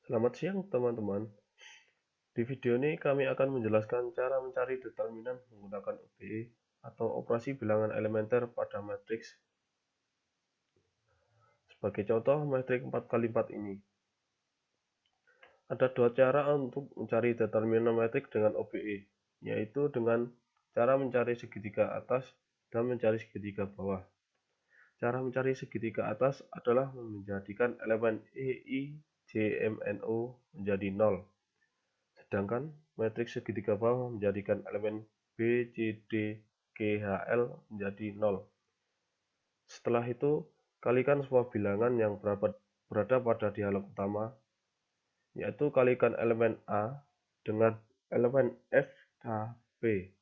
Selamat siang teman-teman. Di video ini kami akan menjelaskan cara mencari determinan menggunakan OBE atau operasi bilangan elementer pada matriks. Sebagai contoh, matriks 4x4 ini. Ada dua cara untuk mencari determinan matriks dengan OBE, yaitu dengan cara mencari segitiga atas dan mencari segitiga bawah. Cara mencari segitiga atas adalah menjadikan elemen E, I, J, M, N, O menjadi 0. Sedangkan matriks segitiga bawah menjadikan elemen B, C, D, G, H, L menjadi 0. Setelah itu, kalikan semua bilangan yang berada pada dialog utama, yaitu kalikan elemen A dengan elemen F, K, P.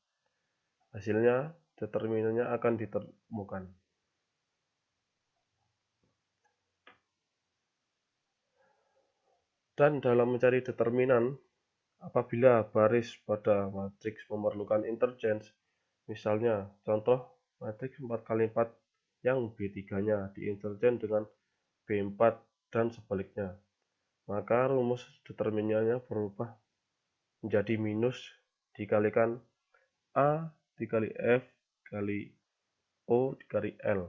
Hasilnya, determinannya akan ditemukan. Dan dalam mencari determinan, apabila baris pada matriks memerlukan interchange, misalnya contoh matriks 4x4 yang B3-nya diinterchange dengan B4 dan sebaliknya, maka rumus determinannya berubah menjadi minus dikalikan A dikali F dikali O dikali L.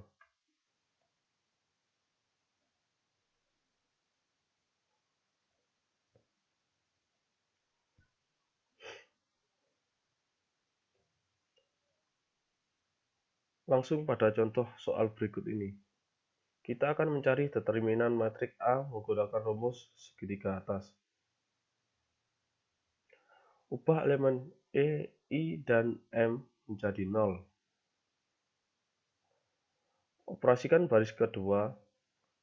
Langsung pada contoh soal berikut ini. Kita akan mencari determinan matriks A menggunakan rumus segitiga atas. Ubah elemen E, I, dan M menjadi 0. Operasikan baris kedua,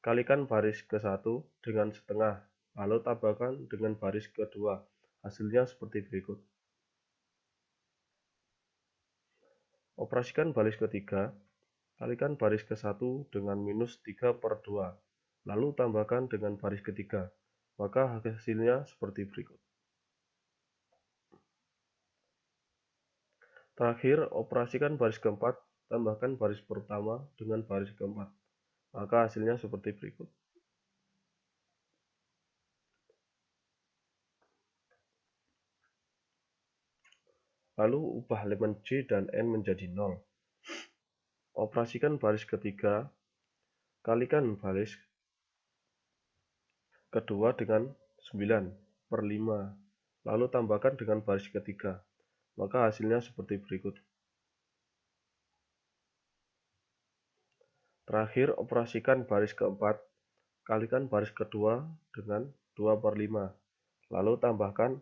kalikan baris ke-1 dengan setengah, lalu tambahkan dengan baris kedua. Hasilnya seperti berikut. Operasikan baris ketiga, kalikan baris ke-1 dengan minus 3/2, lalu tambahkan dengan baris ketiga. Maka hasilnya seperti berikut. Terakhir, operasikan baris keempat, tambahkan baris pertama dengan baris keempat. Maka hasilnya seperti berikut. Lalu ubah elemen J dan N menjadi 0. Operasikan baris ketiga, kalikan baris kedua dengan 9/5, lalu tambahkan dengan baris ketiga. Maka hasilnya seperti berikut. Terakhir, operasikan baris keempat, kalikan baris kedua dengan 2/5, lalu tambahkan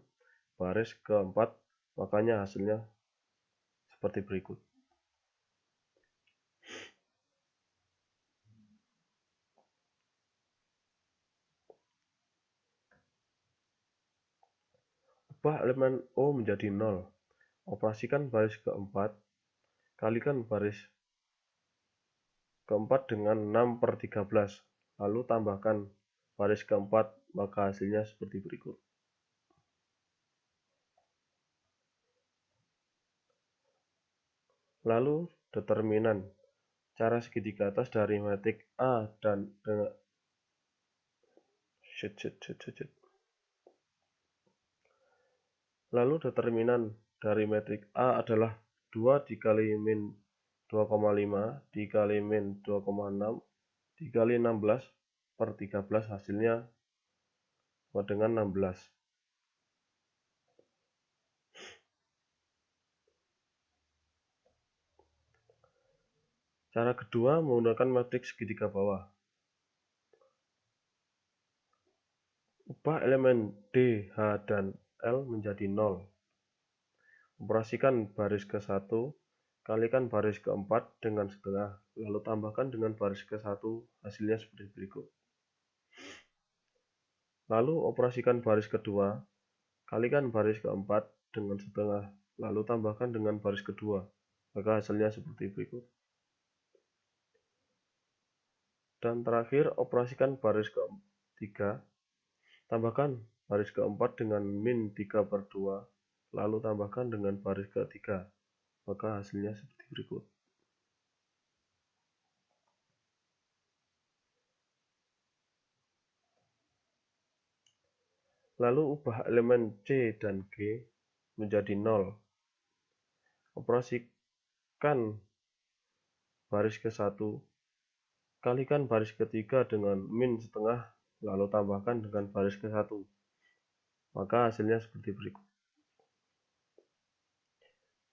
baris keempat, makanya hasilnya seperti berikut. Ubah elemen O menjadi 0. Operasikan baris keempat, kalikan baris keempat dengan 6/13, lalu tambahkan baris keempat, maka hasilnya seperti berikut. Lalu determinan cara segitiga atas dari matriks A dan dengan Lalu determinan dari matriks A adalah 2 dikali min 2,5 dikali min 2,6 dikali 16/13, hasilnya sama dengan 16. Cara kedua menggunakan matriks segitiga bawah. Ubah elemen D, H, dan L menjadi 0. Operasikan baris ke-1, kalikan baris ke-4 dengan setengah, lalu tambahkan dengan baris ke-1, hasilnya seperti berikut. Lalu operasikan baris kedua, kalikan baris ke-4 dengan setengah, lalu tambahkan dengan baris kedua, maka hasilnya seperti berikut. Dan terakhir, operasikan baris ke-3, tambahkan baris ke-4 dengan min 3/2, lalu tambahkan dengan baris ke-3, maka hasilnya seperti berikut. Lalu ubah elemen C dan G menjadi 0. Operasikan baris ke-1, kalikan baris ketiga dengan min setengah, lalu tambahkan dengan baris ke-1. Maka hasilnya seperti berikut.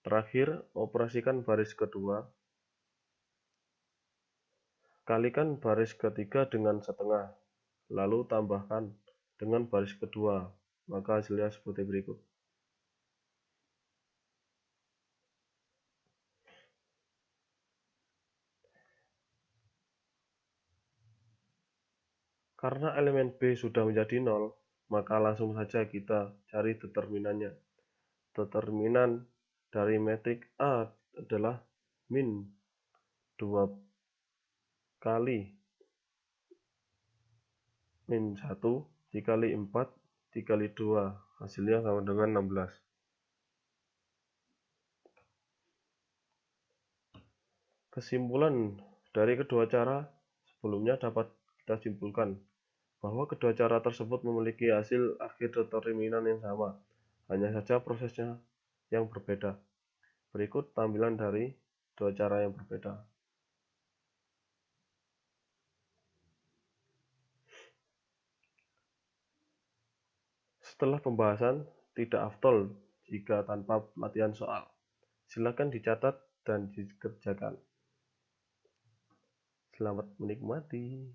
Terakhir, operasikan baris kedua, kalikan baris ketiga dengan setengah, lalu tambahkan dengan baris kedua, maka hasilnya seperti berikut. Karena elemen B sudah menjadi 0, maka langsung saja kita cari determinannya. Determinan dari metrik A adalah min 2 kali min 1 dikali 4 dikali 2, hasilnya sama dengan 16. Kesimpulan dari kedua cara sebelumnya dapat kita simpulkan bahwa kedua cara tersebut memiliki hasil akhir determinan yang sama, hanya saja prosesnya yang berbeda. Berikut tampilan dari dua cara yang berbeda. Setelah pembahasan, tidak afdol jika tanpa latihan soal. Silakan dicatat dan dikerjakan. Selamat menikmati.